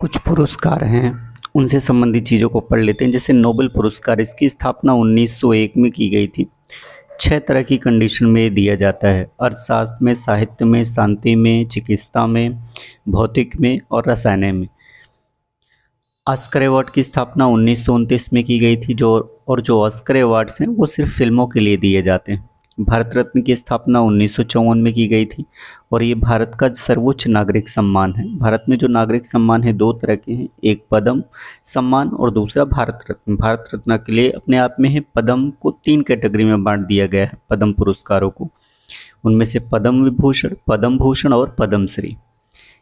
कुछ पुरस्कार हैं, उनसे संबंधित चीज़ों को पढ़ लेते हैं। जैसे नोबेल पुरस्कार, इसकी स्थापना 1901 में की गई थी। 6 तरह की कंडीशन में ये दिया जाता है: अर्थशास्त्र में, साहित्य में, शांति में, चिकित्सा में, भौतिक में और रसायन में। ऑस्कर अवार्ड की स्थापना 1929 में की गई थी। जो ऑस्कर अवार्ड्स हैं वो सिर्फ फिल्मों के लिए दिए जाते हैं। भारत रत्न की स्थापना 1954 में की गई थी और ये भारत का सर्वोच्च नागरिक सम्मान है। भारत में जो नागरिक सम्मान है दो तरह के हैं, एक पद्म सम्मान और दूसरा भारत रत्न। भारत रत्न के लिए अपने आप में है, पद्म को 3 कैटेगरी में बांट दिया गया है पद्म पुरस्कारों को। उनमें से पद्म विभूषण, पद्म भूषण और पद्मश्री।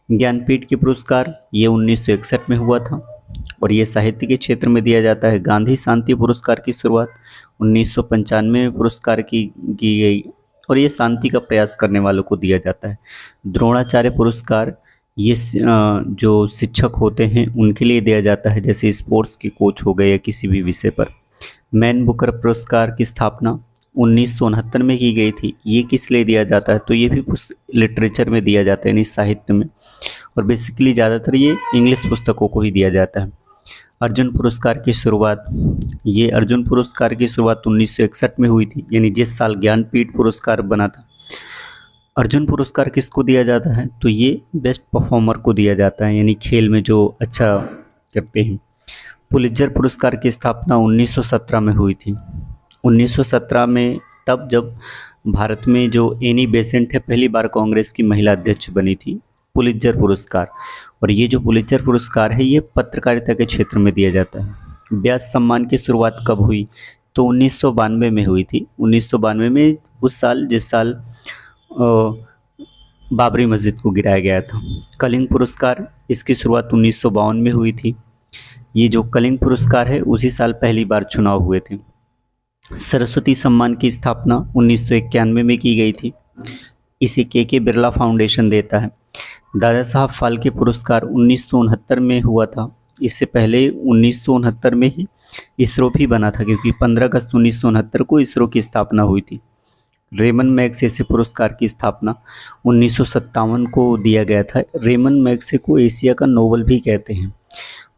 ज्ञानपीठ के पुरस्कार ये 1961 में हुआ था और ये साहित्य के क्षेत्र में दिया जाता है। गांधी शांति पुरस्कार की शुरुआत 1995 में पुरस्कार की गई और ये शांति का प्रयास करने वालों को दिया जाता है। द्रोणाचार्य पुरस्कार ये जो शिक्षक होते हैं उनके लिए दिया जाता है, जैसे स्पोर्ट्स के कोच हो गए या किसी भी विषय पर। मैन बुकर पुरस्कार की स्थापना 1969 में की गई थी। ये किस लिए दिया जाता है, तो ये भी लिटरेचर में दिया जाता है, यानी साहित्य में, और बेसिकली ज़्यादातर ये इंग्लिश पुस्तकों को ही दिया जाता है। अर्जुन पुरस्कार की शुरुआत, ये अर्जुन पुरस्कार की शुरुआत 1961 में हुई थी, यानी जिस साल ज्ञानपीठ पुरस्कार बना था। अर्जुन पुरस्कार किसको दिया जाता है, तो ये बेस्ट परफॉर्मर को दिया जाता है, यानी खेल में जो अच्छा करते हैं। पुलित्जर पुरस्कार की स्थापना 1917 में हुई थी। 1917 में तब जब भारत में जो एनी बेसेंट है पहली बार कांग्रेस की महिला अध्यक्ष बनी थी। पुलित्जर पुरस्कार, और ये जो पुलित्जर पुरस्कार है ये पत्रकारिता के क्षेत्र में दिया जाता है। व्यास सम्मान की शुरुआत कब हुई, तो 1992 में हुई थी। 1992 में उस साल जिस साल बाबरी मस्जिद को गिराया गया था। कलिंग पुरस्कार, इसकी शुरुआत 1952 में हुई थी। ये जो कलिंग पुरस्कार है उसी साल पहली बार चुनाव हुए थे। सरस्वती सम्मान की स्थापना 1991 में की गई थी। इसे के बिरला फाउंडेशन देता है। दादा साहब फाल्के पुरस्कार 1969 में हुआ था। इससे पहले 1969 में ही इसरो भी बना था, क्योंकि 15 अगस्त 1969 को इसरो की स्थापना हुई थी। रेमन मैग्सेसे पुरस्कार की स्थापना 1957 को दिया गया था। रेमन मैग्सेसे को एशिया का नोबेल भी कहते हैं।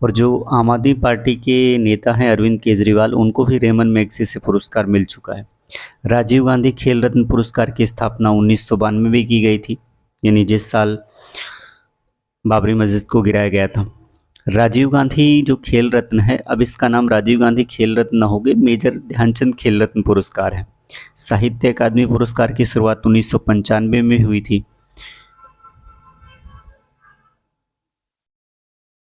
और जो आम आदमी पार्टी के नेता हैं अरविंद केजरीवाल, उनको भी रेमन मैग्सेसे पुरस्कार मिल चुका है। राजीव गांधी खेल रत्न पुरस्कार की स्थापना 1992 में की गई थी, यानी जिस साल बाबरी मस्जिद को गिराया गया था। राजीव गांधी जो खेल रत्न है, अब इसका नाम राजीव गांधी खेल रत्न न हो गए, मेजर ध्यानचंद खेल रत्न पुरस्कार है। साहित्य अकादमी पुरस्कार की शुरुआत 1995 में हुई थी।